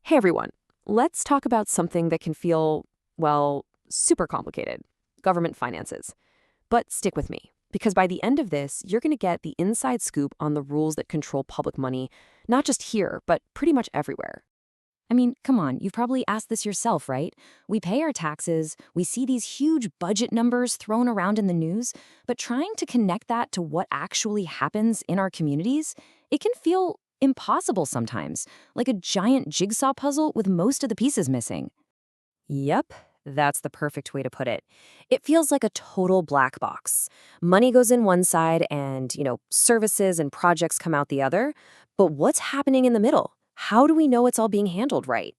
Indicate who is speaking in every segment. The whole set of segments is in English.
Speaker 1: Hey everyone, let's talk about something that can feel, well, super complicated: government finances. But stick with me, because by the end of this, you're going to get the inside scoop on the rules that control public money, not just here, but pretty much everywhere.
Speaker 2: I mean, come on, you've probably asked this yourself, right? We pay our taxes, we see these huge budget numbers thrown around in the news, but trying to connect that to what actually happens in our communities, it can feel impossible sometimes, like a giant jigsaw puzzle with most of the pieces missing.
Speaker 1: Yep, that's the perfect way to put it. It feels like a total black box. Money goes in one side and, services and projects come out the other. But what's happening in the middle? How do we know it's all being handled right?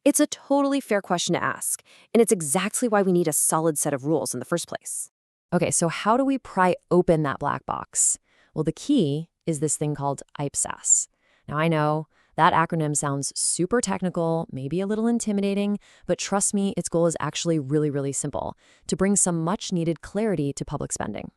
Speaker 1: It's a totally fair question to ask, and it's exactly why we need a solid set of rules in the first place. Okay, so how do we pry open that black box? Well, the key is this thing called Ipsas. Now, I know that acronym sounds super technical, maybe a little intimidating, but trust me, its goal is actually really, really simple: to bring some much-needed clarity to public spending.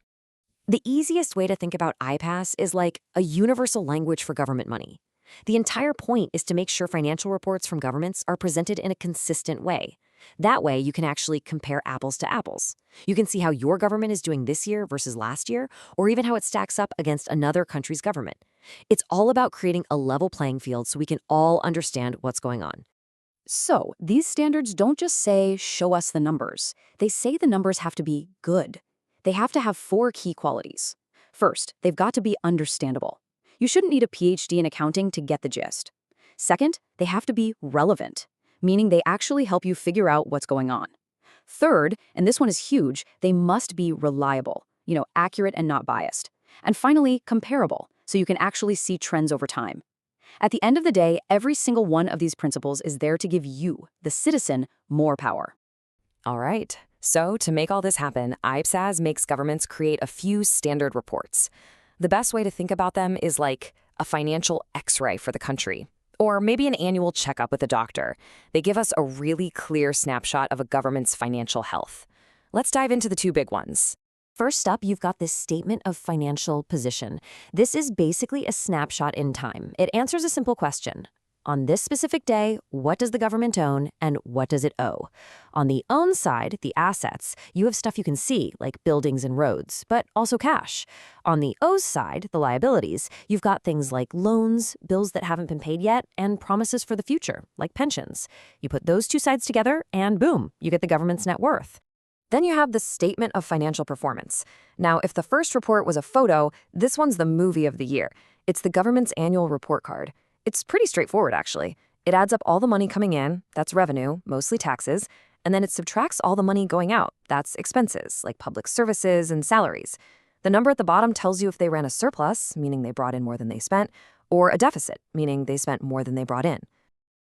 Speaker 1: The easiest way to think about IPAS is like a universal language for government money. The entire point is to make sure financial reports from governments are presented in a consistent way. That way, you can actually compare apples to apples. You can see how your government is doing this year versus last year, or even how it stacks up against another country's government. It's all about creating a level playing field so we can all understand what's going on.
Speaker 2: So, these standards don't just say, show us the numbers. They say the numbers have to be good. They have to have four key qualities. First, they've got to be understandable. You shouldn't need a PhD in accounting to get the gist. Second, they have to be relevant, meaning they actually help you figure out what's going on. Third, and this one is huge, they must be reliable, accurate and not biased. And finally, comparable, so you can actually see trends over time. At the end of the day, every single one of these principles is there to give you, the citizen, more power.
Speaker 1: All right. So to make all this happen, IPSAS makes governments create a few standard reports. The best way to think about them is like a financial X-ray for the country, or maybe an annual checkup with a doctor. They give us a really clear snapshot of a government's financial health. Let's dive into the two big ones. First up, you've got this statement of financial position. This is basically a snapshot in time. It answers a simple question. On this specific day, what does the government own and what does it owe? On the own side, the assets, you have stuff you can see, like buildings and roads, but also cash. On the owe side, the liabilities, you've got things like loans, bills that haven't been paid yet, and promises for the future, like pensions. You put those two sides together, and boom, you get the government's net worth. Then you have the Statement of Financial Performance. Now, if the first report was a photo, this one's the movie of the year. It's the government's annual report card. It's pretty straightforward, actually. It adds up all the money coming in, that's revenue, mostly taxes, and then it subtracts all the money going out, that's expenses, like public services and salaries. The number at the bottom tells you if they ran a surplus, meaning they brought in more than they spent, or a deficit, meaning they spent more than they brought in.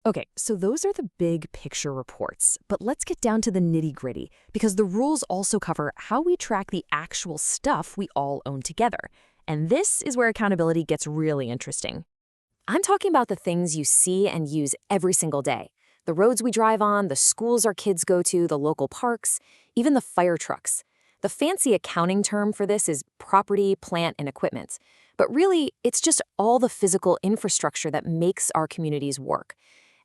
Speaker 1: Okay, so those are the big picture reports, but let's get down to the nitty-gritty, because the rules also cover how we track the actual stuff we all own together. And this is where accountability gets really interesting. I'm talking about the things you see and use every single day. The roads we drive on, the schools our kids go to, the local parks, even the fire trucks. The fancy accounting term for this is property, plant, and equipment. But really, it's just all the physical infrastructure that makes our communities work.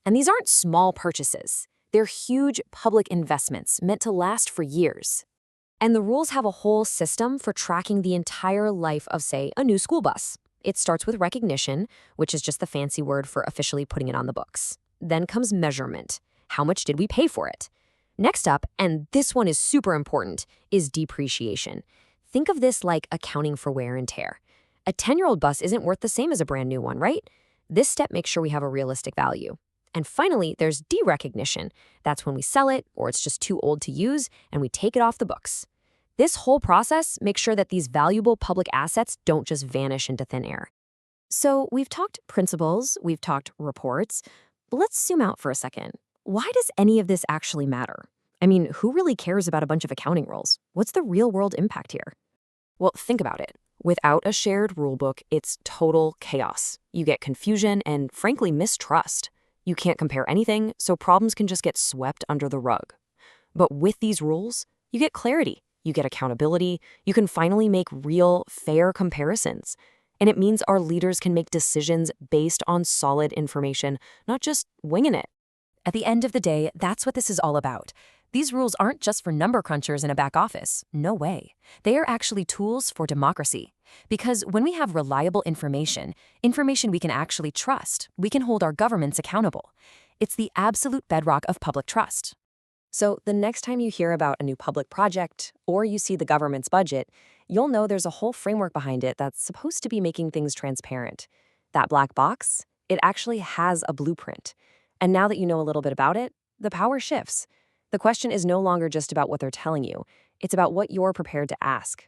Speaker 1: And these aren't small purchases. They're huge public investments meant to last for years. And the rules have a whole system for tracking the entire life of, say, a new school bus. It starts with recognition, which is just the fancy word for officially putting it on the books. Then comes measurement. How much did we pay for it? Next up, and this one is super important, is depreciation. Think of this like accounting for wear and tear. A 10-year-old bus isn't worth the same as a brand new one, right? This step makes sure we have a realistic value. And finally, there's derecognition. That's when we sell it, or it's just too old to use, and we take it off the books. This whole process makes sure that these valuable public assets don't just vanish into thin air. So we've talked principles, we've talked reports, but let's zoom out for a second. Why does any of this actually matter? I mean, who really cares about a bunch of accounting rules? What's the real-world impact here? Well, think about it. Without a shared rulebook, it's total chaos. You get confusion and, frankly, mistrust. You can't compare anything, so problems can just get swept under the rug. But with these rules, you get clarity. You get accountability, you can finally make real, fair comparisons. And it means our leaders can make decisions based on solid information, not just winging it. At the end of the day, that's what this is all about. These rules aren't just for number crunchers in a back office. No way. They are actually tools for democracy. Because when we have reliable information we can actually trust, we can hold our governments accountable. It's the absolute bedrock of public trust. So the next time you hear about a new public project or you see the government's budget, you'll know there's a whole framework behind it that's supposed to be making things transparent. That black box, it actually has a blueprint. And now that you know a little bit about it, the power shifts. The question is no longer just about what they're telling you, it's about what you're prepared to ask.